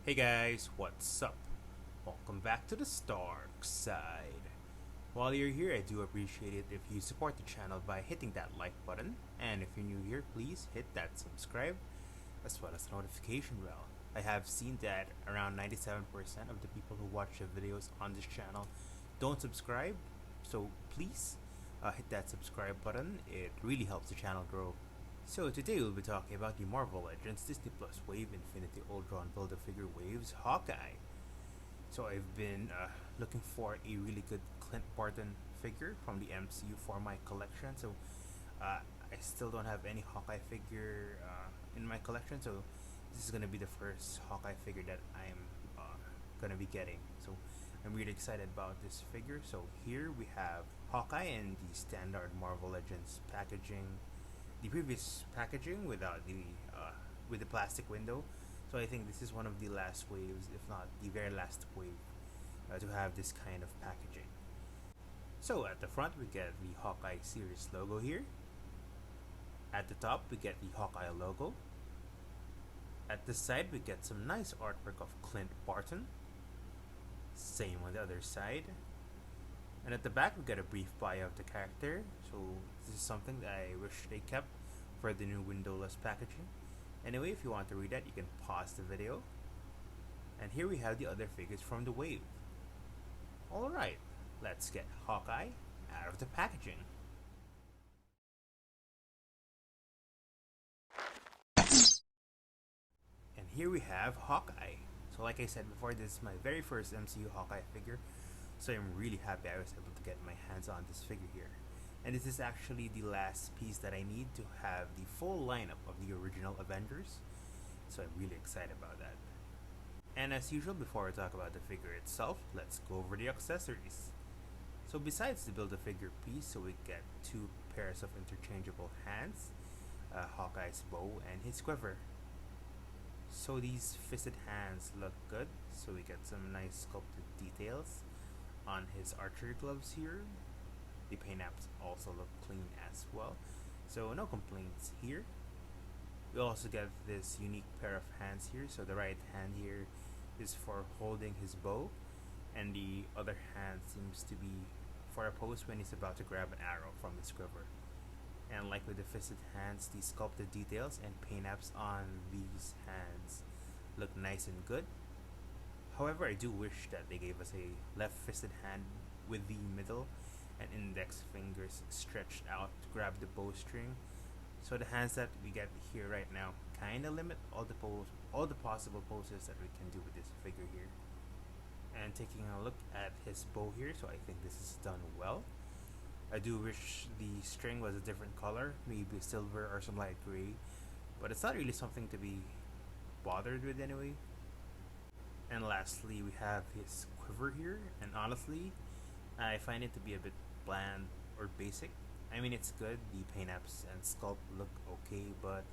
Hey guys, what's up? Welcome back to the Starkside. While you're here, I do appreciate it if you support the channel by hitting that like button, and if you're new here, please hit that subscribe as well as the notification bell. I have seen that around 97% of the people who watch the videos on this channel don't subscribe, so please hit that subscribe button. It really helps the channel grow. So today we'll be talking about the Marvel Legends Disney Plus Wave Infinity Ultron Build-A-Figure Waves Hawkeye. So I've been looking for a really good Clint Barton figure from the MCU for my collection. So I still don't have any Hawkeye figure in my collection. So this is gonna be the first Hawkeye figure that I'm gonna be getting. So I'm really excited about this figure. So here we have Hawkeye in the standard Marvel Legends packaging, the previous packaging without the with the plastic window. So I think this is one of the last waves, if not the very last wave, to have this kind of packaging. So at the front we get the Hawkeye series logo here. At the top we get the Hawkeye logo. At the side we get some nice artwork of Clint Barton. Same on the other side. And at the back we get a brief bio of the character. So this is something that I wish they kept for the new windowless packaging. Anyway, if you want to read that, you can pause the video. And here we have the other figures from the wave. Alright, let's get Hawkeye out of the packaging. And here we have Hawkeye. So like I said before, this is my very first MCU Hawkeye figure. So I'm really happy I was able to get my hands on this figure here. And this is actually the last piece that I need to have the full lineup of the original Avengers. So I'm really excited about that. And as usual, before I talk about the figure itself, let's go over the accessories. So besides the Build-A-Figure piece, so we get two pairs of interchangeable hands, Hawkeye's bow and his quiver. So these fisted hands look good, so we get some nice sculpted details on his archery gloves here. The paint apps also look clean as well, so no complaints here. We also get this unique pair of hands here. So the right hand here is for holding his bow, and the other hand seems to be for a pose when he's about to grab an arrow from his quiver. And like with the fisted hands, the sculpted details and paint apps on these hands look nice and good. However, I do wish that they gave us a left fisted hand with the middle and index fingers stretched out to grab the bowstring. So the hands that we get here right now kind of limit all the possible poses that we can do with this figure here. And taking a look at his bow here, so I think this is done well. I do wish the string was a different color, maybe silver or some light gray, but it's not really something to be bothered with anyway. And lastly, we have his quiver here, and honestly, I find it to be a bit bland or basic. I mean, it's good, the paint apps and sculpt look okay, but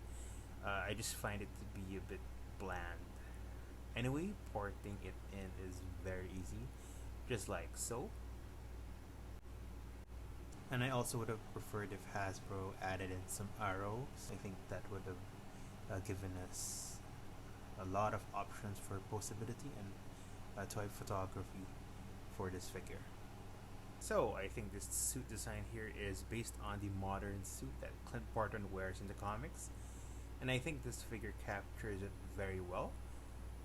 I just find it to be a bit bland. Anyway, porting it in is very easy, just like so. And I also would have preferred if Hasbro added in some arrows. I think that would have given us a lot of options for posability and toy photography for this figure. So I think this suit design here is based on the modern suit that Clint Barton wears in the comics, and I think this figure captures it very well.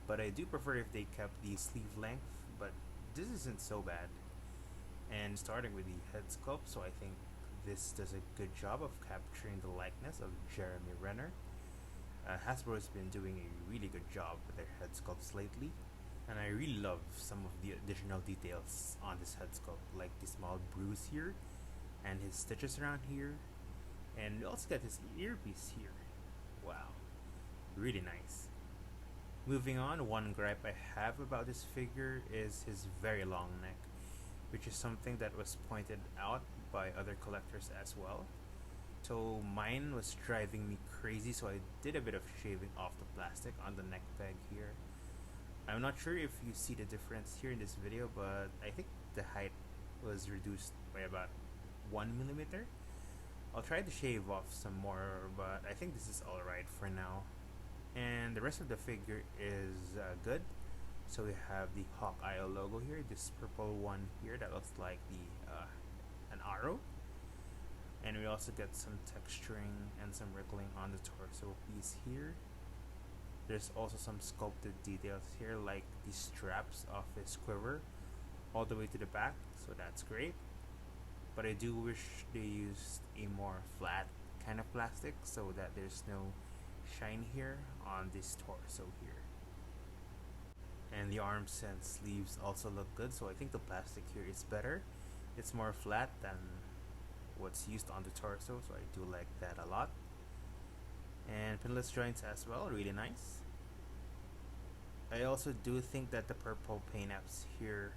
But I do prefer if they kept the sleeve length, but this isn't so bad. And starting with the head sculpt, so I think this does a good job of capturing the likeness of Jeremy Renner. Hasbro has been doing a really good job with their head sculpts lately, and I really love some of the additional details on this head sculpt, like the small bruise here, and his stitches around here, and we also get his earpiece here. Wow, really nice. Moving on, one gripe I have about this figure is his very long neck, which is something that was pointed out by other collectors as well. So mine was driving me crazy, so I did a bit of shaving off the plastic on the neck peg here. I'm not sure if you see the difference here in this video, but I think the height was reduced by about 1 mm. I'll try to shave off some more, but I think this is alright for now. And the rest of the figure is good. So we have the Hawkeye logo here, this purple one here that looks like the an arrow. And we also get some texturing and some wrinkling on the torso piece here. There's also some sculpted details here, like the straps of his quiver all the way to the back, so that's great. But I do wish they used a more flat kind of plastic so that there's no shine here on this torso here. And the arms and sleeves also look good, so I think the plastic here is better. It's more flat than what's used on the torso, so I do like that a lot. And pinless joints as well, really nice. I also do think that the purple paint apps here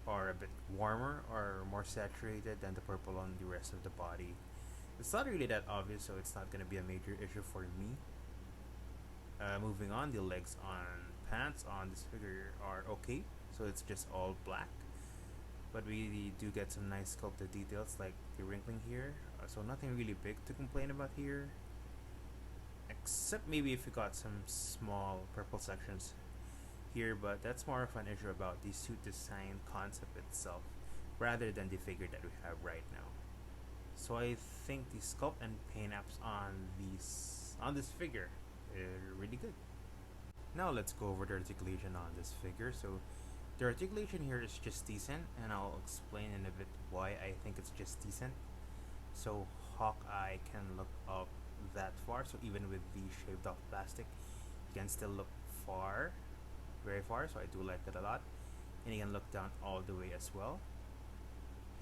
are a bit warmer or more saturated than the purple on the rest of the body. It's not really that obvious, so it's not going to be a major issue for me. Moving on, the legs on pants on this figure are okay, so it's just all black. But we do get some nice sculpted details like the wrinkling here, so nothing really big to complain about here. Except maybe if you got some small purple sections here, but that's more of an issue about the suit design concept itself rather than the figure that we have right now. So I think the sculpt and paint apps on this figure are really good. Now let's go over the articulation on this figure. So the articulation here is just decent, and I'll explain in a bit why I think it's just decent. So Hawkeye can look up that far, so even with the shaved off plastic, he can still look far, very far, so I do like that a lot. And he can look down all the way as well.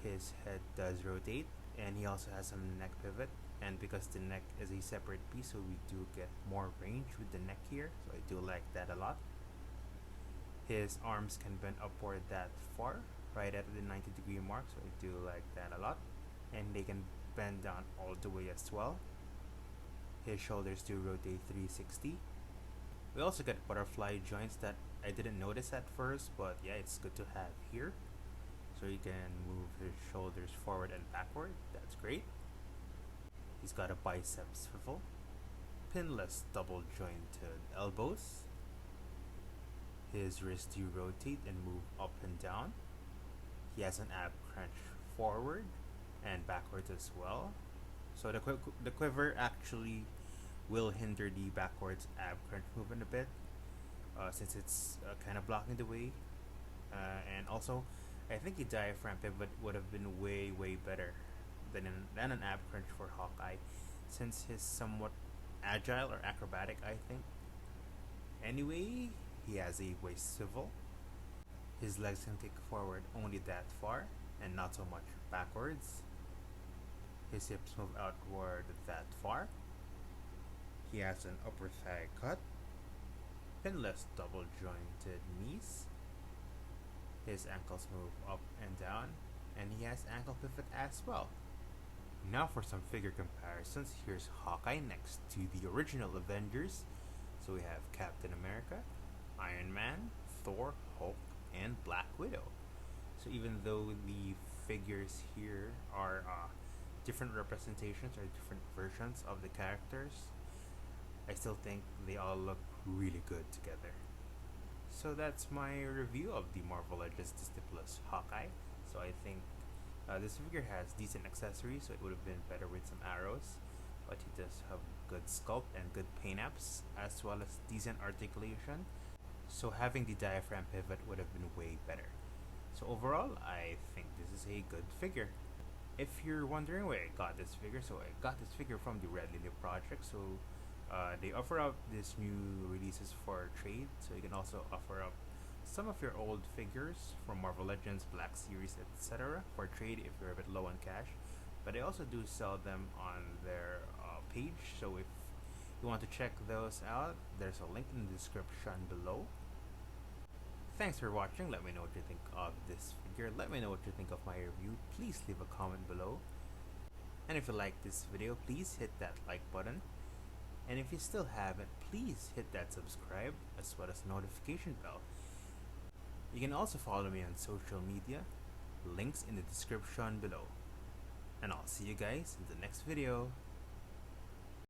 His head does rotate, and he also has some neck pivot, and because the neck is a separate piece, so we do get more range with the neck here, so I do like that a lot. His arms can bend upward that far, right at the 90-degree mark, so I do like that a lot. And they can bend down all the way as well. His shoulders do rotate 360. We also get butterfly joints that I didn't notice at first, but yeah, it's good to have here. So you can move his shoulders forward and backward, that's great. He's got a bicep swivel, pinless double jointed elbows. His wrists do rotate and move up and down. He has an ab crunch forward and backwards as well. So the quiver actually will hinder the backwards ab crunch movement a bit, since it's kind of blocking the way. And also, I think the diaphragm pivot would have been way better than an ab crunch for Hawkeye, since he's somewhat agile or acrobatic, I think. Anyway, he has a waist swivel. His legs can kick forward only that far and not so much backwards. His hips move outward that far. He has an upper thigh cut, pinless double jointed knees. His ankles move up and down, and he has ankle pivot as well. Now for some figure comparisons, here's Hawkeye next to the original Avengers. So we have Captain America, Iron Man, Thor, Hulk, and Black Widow. So even though the figures here are different representations or different versions of the characters, I still think they all look really good together. So that's my review of the Marvel Legends Disney Plus Hawkeye. So I think this figure has decent accessories, so it would have been better with some arrows, but he does have good sculpt and good paint apps, as well as decent articulation. So having the diaphragm pivot would have been way better. So overall, I think this is a good figure. If you're wondering where I got this figure, so I got this figure from the Red Lily Project. So they offer up these new releases for trade, so you can also offer up some of your old figures from Marvel Legends, Black Series, etc. for trade if you're a bit low on cash. But they also do sell them on their page, so if you want to check those out, there's a link in the description below. Thanks for watching. Let me know what you think of this figure. Let me know what you think of my review. Please leave a comment below. And if you like this video, please hit that like button. And if you still haven't, please hit that subscribe as well as notification bell. You can also follow me on social media, links in the description below. And I'll see you guys in the next video.